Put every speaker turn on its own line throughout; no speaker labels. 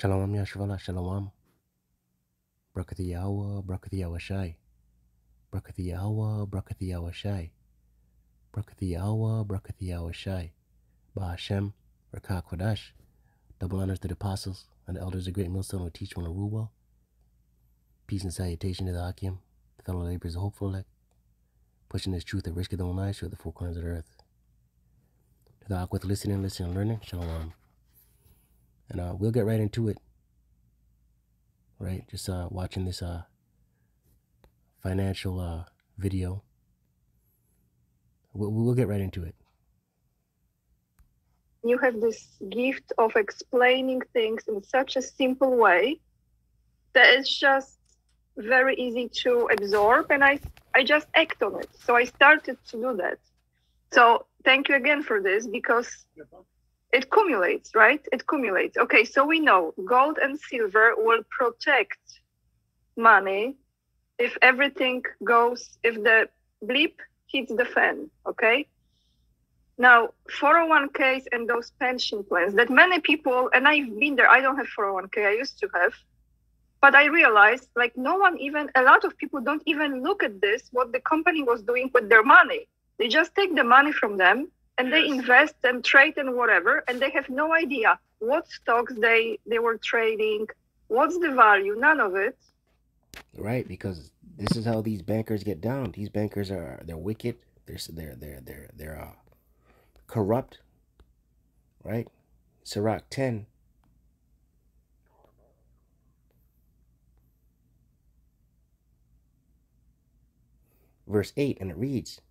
Shalom Yahshua, Shalom. Barak Yahawah, Barak Yahawashi. Barak Yahawah, Barak Yahawashi. Barak Yahawah, Barak Yahawashi. Bahasham, Rawchaa, Qadash. Double honors to the apostles and the elders of Great Millstone who teach one to rule well. Peace and salutation to the Hakim, the fellow laborers of hopeful elect, pushing this truth at risk of their own lives through the four corners of the earth. To the Ak with listening, learning, Shalom. And we'll get right into it. Right, just watching this financial video. We'll get right into it.
You have this gift of explaining things in such a simple way that it's just very easy to absorb, and I just act on it. So I started to do that. So thank you again for this, because it cumulates, right? It cumulates. Okay, so we know gold and silver will protect money if everything goes, if the blip hits the fan, okay? Now, 401ks and those pension plans that many people, and I've been there, I don't have 401k, I used to have, but I realized like a lot of people don't even look at this, what the company was doing with their money. They just take the money from them and they invest and trade and whatever, and they have no idea what stocks they were trading, what's the value, none of it.
Right, because this is how these bankers get down. These bankers they're wicked. They're corrupt. Right? Sirach 10. Verse 8, and it reads,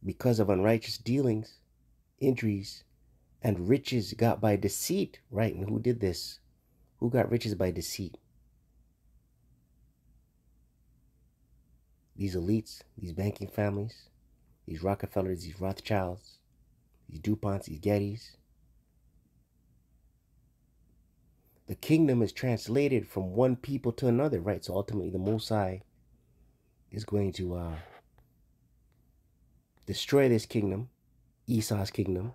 because of unrighteous dealings, injuries, and riches got by deceit. Right, and who did this? Who got riches by deceit? These elites, these banking families, these Rockefellers, these Rothschilds, these DuPonts, these Gettys. The kingdom is translated from one people to another, right? So ultimately the Most High is going to destroy this kingdom, Esau's kingdom,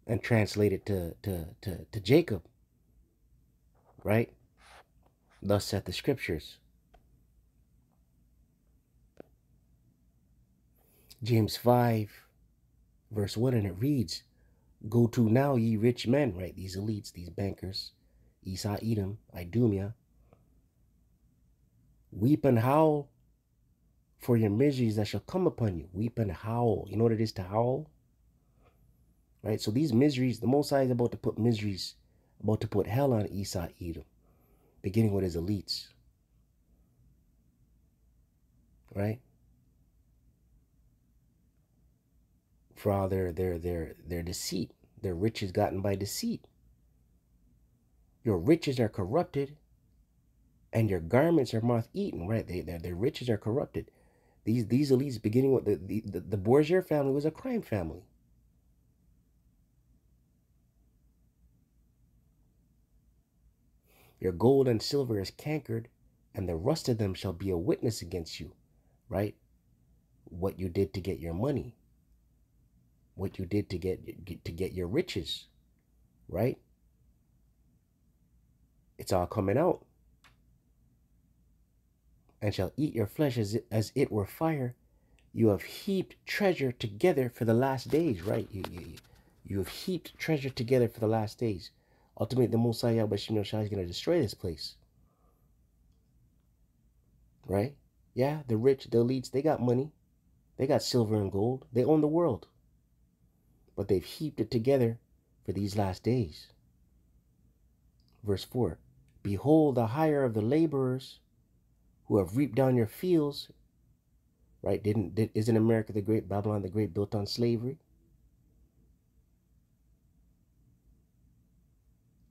and translate it to Jacob, right? Thus saith the scriptures. James 5, verse 1, and it reads, go to now, ye rich men, right? These elites, these bankers, Esau, Edom, Idumea, weep and howl for your miseries that shall come upon you. Weep and howl. You know what it is to howl? Right? So these miseries, the Most High is about to put miseries, about to put hell on Esau, Edom, beginning with his elites. Right? For all their deceit, their riches gotten by deceit. Your riches are corrupted, and your garments are moth-eaten. Right? Their riches are corrupted. These elites, beginning with the Bourgeois family, was a crime family. Your gold and silver is cankered, and the rust of them shall be a witness against you. Right? What you did to get your money. What you did to get your riches, right? It's all coming out. And shall eat your flesh as it were fire. You have heaped treasure together for the last days, right? You have heaped treasure together for the last days. Ultimately, the Most High Yahawashi is going to destroy this place, right? Yeah, the rich, the elites, they got money. They got silver and gold. They own the world. But they've heaped it together for these last days. Verse 4, behold the hire of the laborers who have reaped down your fields. Right? Isn't America the great, Babylon the great, built on slavery?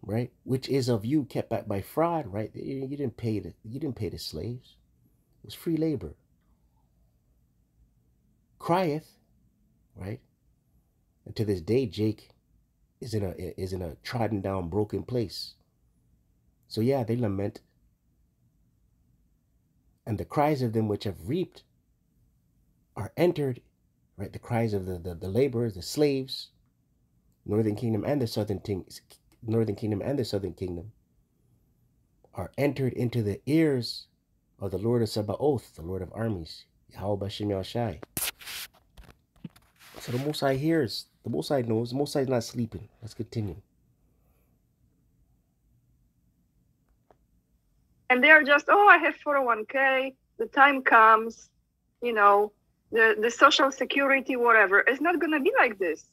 Right? Which is of you kept back by fraud, right? You didn't pay the slaves. It was free labor. Crieth, right? And to this day, Jake is in a trodden down, broken place. So yeah, they lament. And the cries of them which have reaped are entered, right? The cries of the laborers, the slaves, northern kingdom and the northern kingdom and the southern kingdom are entered into the ears of the Lord of Sabaoth, the Lord of armies, Yahawah Bahasham Yahawashi. So the Most High hears, the Most High knows, the Most High is not sleeping. Let's continue.
And they are just, oh, I have 401k, the time comes, you know, the social security, whatever. It's not going to be like this.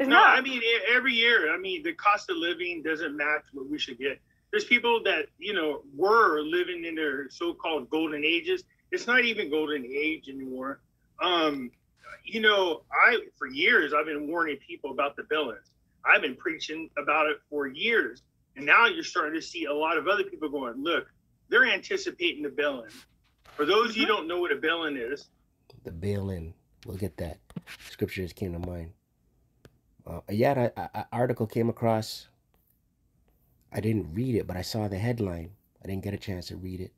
It's not.
I mean, every year, I mean, the cost of living doesn't match what we should get. There's people that, you know, were living in their so-called golden ages. It's not even golden age anymore. You know, for years, I've been warning people about the billings. I've been preaching about it for years. And now you're starting to see a lot of other people going, look, they're anticipating the billing. For those of you who don't know what a billing is.
The billing. Look at that. Scripture just came to mind. An article came across. I didn't read it, but I saw the headline. I didn't get a chance to read it.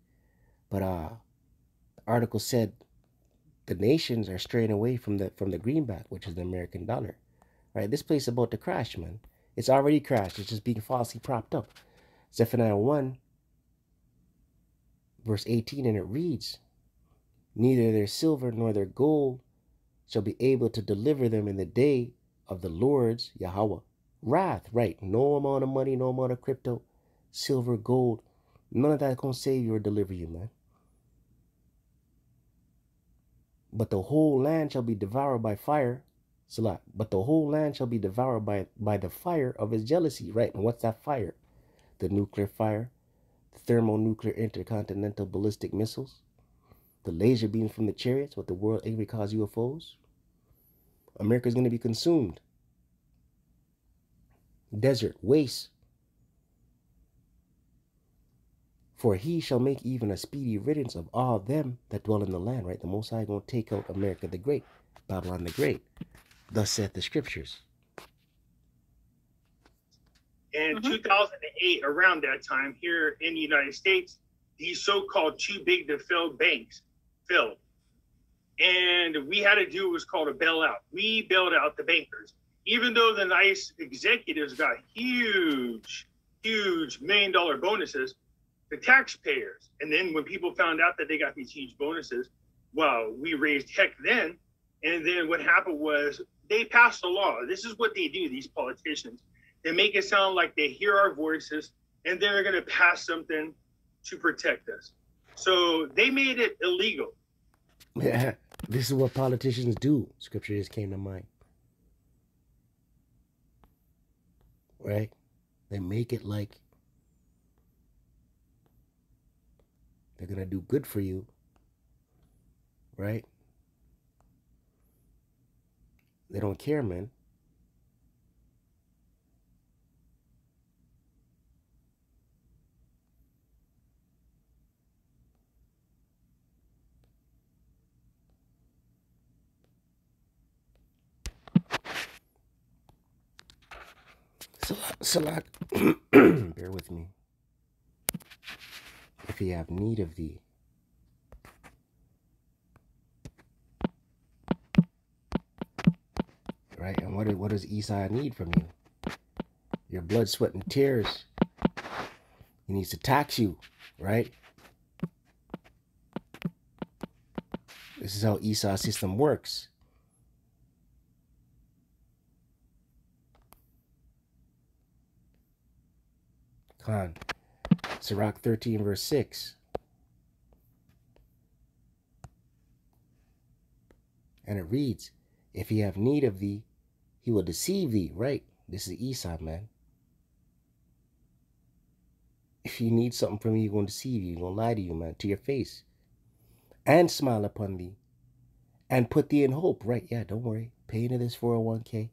But the article said the nations are straying away from the greenback, which is the American dollar. Right? This place is about to crash, man. It's already crashed. It's just being falsely propped up. Zephaniah 1, verse 18, and it reads, neither their silver nor their gold shall be able to deliver them in the day of the Lord's Yahawah wrath. Right? No amount of money, no amount of crypto, silver, gold, none of that gonna save you or deliver you, man. But the whole land shall be devoured by fire. Salah. But the whole land shall be devoured by the fire of his jealousy. Right? And what's that fire? The nuclear fire, the thermonuclear intercontinental ballistic missiles, the laser beams from the chariots, what the world angry cause UFOs. America's going to be consumed. Desert, waste. For he shall make even a speedy riddance of all them that dwell in the land. Right? The Most High going to take out America the Great, Babylon the Great. Thus saith the scriptures.
In 2008, around that time, here in the United States, these so-called too big to fail banks filled. And we had to do what was called a bailout. We bailed out the bankers. Even though the nice executives got huge million-dollar bonuses, the taxpayers. And then when people found out that they got these huge bonuses, well, we raised heck then. And then what happened was they passed a law. This is what they do, these politicians. They make it sound like they hear our voices and they're going to pass something to protect us. So they made it illegal.
Yeah, this is what politicians do. Scripture just came to mind. Right? They make it like they're going to do good for you. Right? They don't care, man. Salak, bear with me. If he have need of thee. Right? And what does Esau need from you? Your blood, sweat, and tears. He needs to tax you, right? This is how Esau's system works. Khan. Sirach 13, verse 6. And it reads, if he have need of thee, he will deceive thee. Right? This is Esau, man. If you need something from you, he's going to deceive you. He's going to lie to you, man, to your face. And smile upon thee. And put thee in hope. Right? Yeah, don't worry. Pay into this 401k.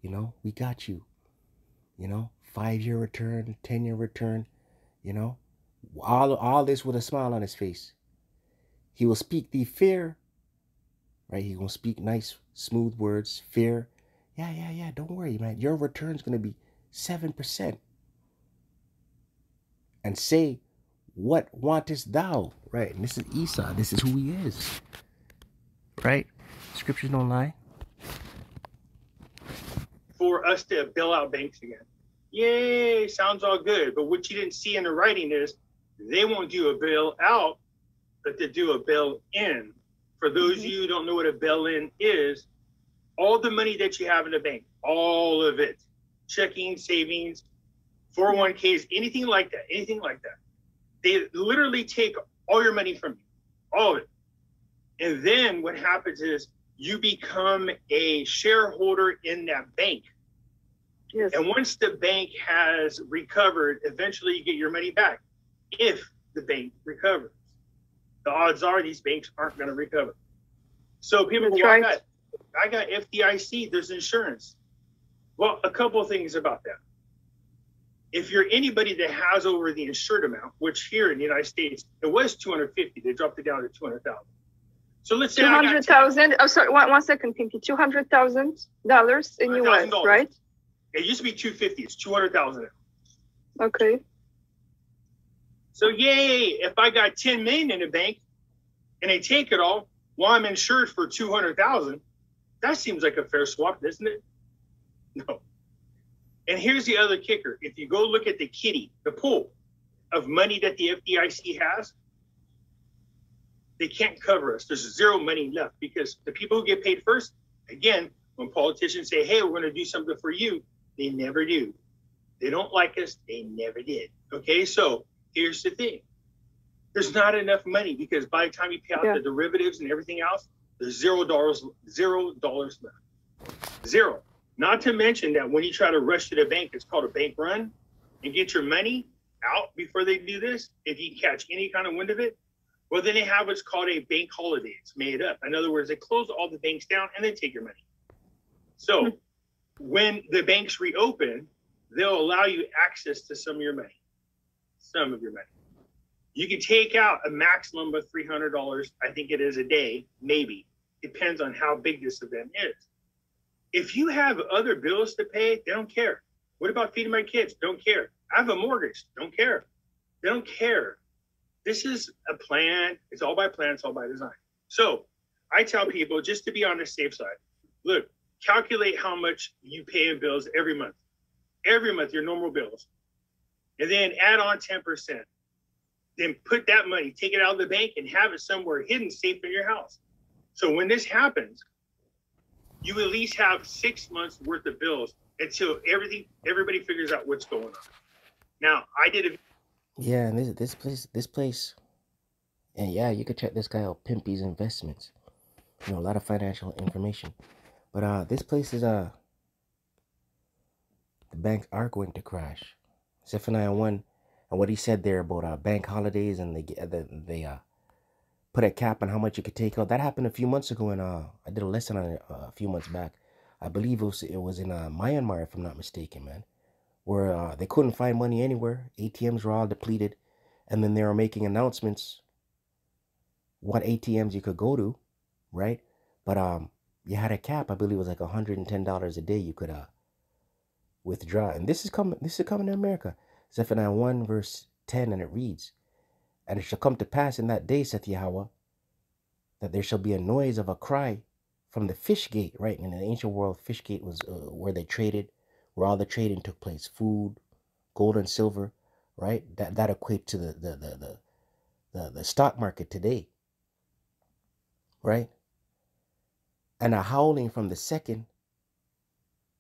You know, we got you. You know, 5-year return, 10-year return. You know, all this with a smile on his face. He will speak thee fair. Right? He's going to speak nice, smooth words. Fair. Yeah. Don't worry, man. Your return's going to be 7%. And say, what wantest thou? Right? And this is Esau. This is who he is. Right? Scriptures don't lie.
For us to bail out banks again. Yay, sounds all good. But what you didn't see in the writing is they won't do a bail-out, but they do a bail-in. For those of you who don't know what a bail-in is, all the money that you have in the bank, all of it, checking, savings, 401ks, anything like that, they literally take all your money from you, all of it. And then what happens is you become a shareholder in that bank.
Yes.
And once the bank has recovered, eventually you get your money back if the bank recovers. The odds are these banks aren't going to recover. So people go, I got FDIC, there's insurance. Well, a couple of things about that. If you're anybody that has over the insured amount, which here in the United States, it was 250, they dropped it down to 200,000. So let's say
200,000. Oh, sorry, one second, Pinky. $200,000 in US, right?
It used to be 250. It's 200,000.
Okay.
So yay! If I got 10 million in the bank, and they take it all, while I'm insured for 200,000, that seems like a fair swap, doesn't it? No. And here's the other kicker: if you go look at the kitty, the pool of money that the FDIC has, they can't cover us. There's zero money left because the people who get paid first, again, when politicians say, hey, we're going to do something for you, they never do. They don't like us. They never did. Okay, so here's the thing. There's not enough money because by the time you pay out the derivatives and everything else, there's $0 left. Zero. Not to mention that when you try to rush to the bank, it's called a bank run, and get your money out before they do this, if you catch any kind of wind of it, well, then they have what's called a bank holiday. It's made up. In other words, they close all the banks down and then take your money. So when the banks reopen, they'll allow you access to some of your money. Some of your money. You can take out a maximum of $300, I think it is a day, maybe. Depends on how big this event is. If you have other bills to pay, they don't care. What about feeding my kids? Don't care. I have a mortgage. Don't care. They don't care. This is a plan. It's all by plan. It's all by design. So I tell people just to be on the safe side. Look, calculate how much you pay in bills every month. Every month, your normal bills. And then add on 10%. Then put that money, take it out of the bank and have it somewhere hidden safe in your house. So when this happens, you at least have 6 months worth of bills until everybody figures out what's going on. Now, I did a
Yeah, and this place, and yeah, you could check this guy out, Pimpy's Investments. You know, a lot of financial information. But this place is the banks are going to crash. Zephaniah 1, and what he said there about bank holidays, and they put a cap on how much you could take out. That happened a few months ago, and I did a lesson on it a few months back. I believe it was in Myanmar, if I'm not mistaken, man, where they couldn't find money anywhere. ATMs were all depleted, and then they were making announcements what ATMs you could go to, right? But you had a cap. I believe it was like $110 a day you could withdraw. And this is coming to America. Zephaniah 1 verse 10, and it reads, "And it shall come to pass in that day, saith Yahawah, that there shall be a noise of a cry from the fish gate," right? In the ancient world, fish gate was where they traded, where all the trading took place, food, gold and silver, right? That equate to the stock market today, right? And a howling from the second,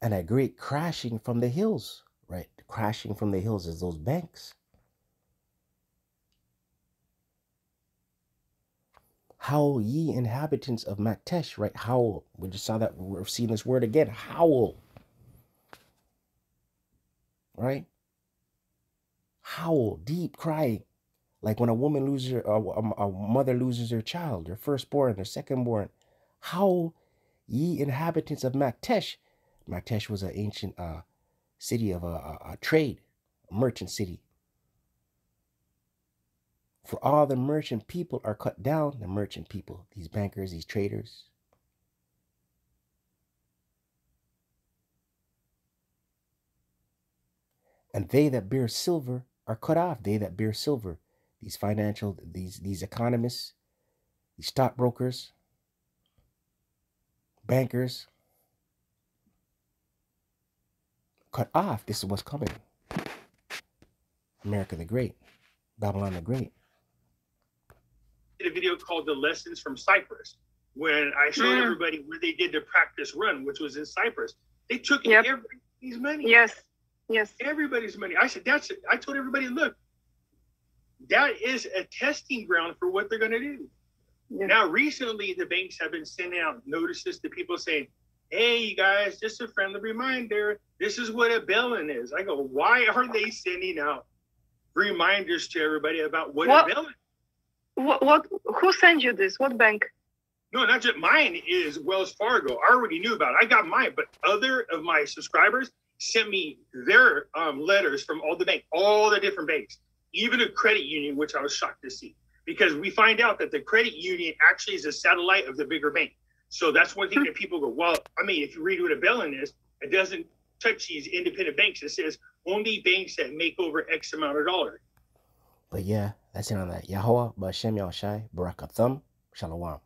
and a great crashing from the hills, right? Crashing from the hills is those banks. Howl, ye inhabitants of Maktesh, right? Howl. We just saw that. We're seeing this word again. Howl. Right? Howl, deep crying. Like when a woman loses a mother loses her child, her firstborn, her secondborn. Howl, ye inhabitants of Maktesh. Maktesh was an ancient city of a trade, a merchant city. For all the merchant people are cut down, the merchant people, these bankers, these traders. And they that bear silver are cut off, they that bear silver. These financial, these economists, these stockbrokers, bankers, cut off. This is what's coming. America the Great. Babylon the Great.
I did a video called The Lessons from Cyprus, when I showed everybody where they did the practice run, which was in Cyprus. They took everybody's money.
Yes.
Everybody's money. I said, that's it. I told everybody, look, that is a testing ground for what they're going to do. Yeah. Now, recently, the banks have been sending out notices to people saying, hey, you guys, just a friendly reminder, this is what a bail-in is. I go, why are they sending out reminders to everybody about what a bail-in is?
Who sent you this? What bank?
No, not just mine is Wells Fargo. I already knew about it. I got mine, but other of my subscribers sent me their letters from all the different banks, even a credit union, which I was shocked to see, because we find out that the credit union actually is a satellite of the bigger bank. So that's one thing that people go, well, I mean, if you read what a bail-in is, it doesn't touch these independent banks. It says only banks that make over X amount of dollars.
But yeah, that's it on that. Yahawah, Bahasham, Yahawashi, Barak, Ahtha, Shalom.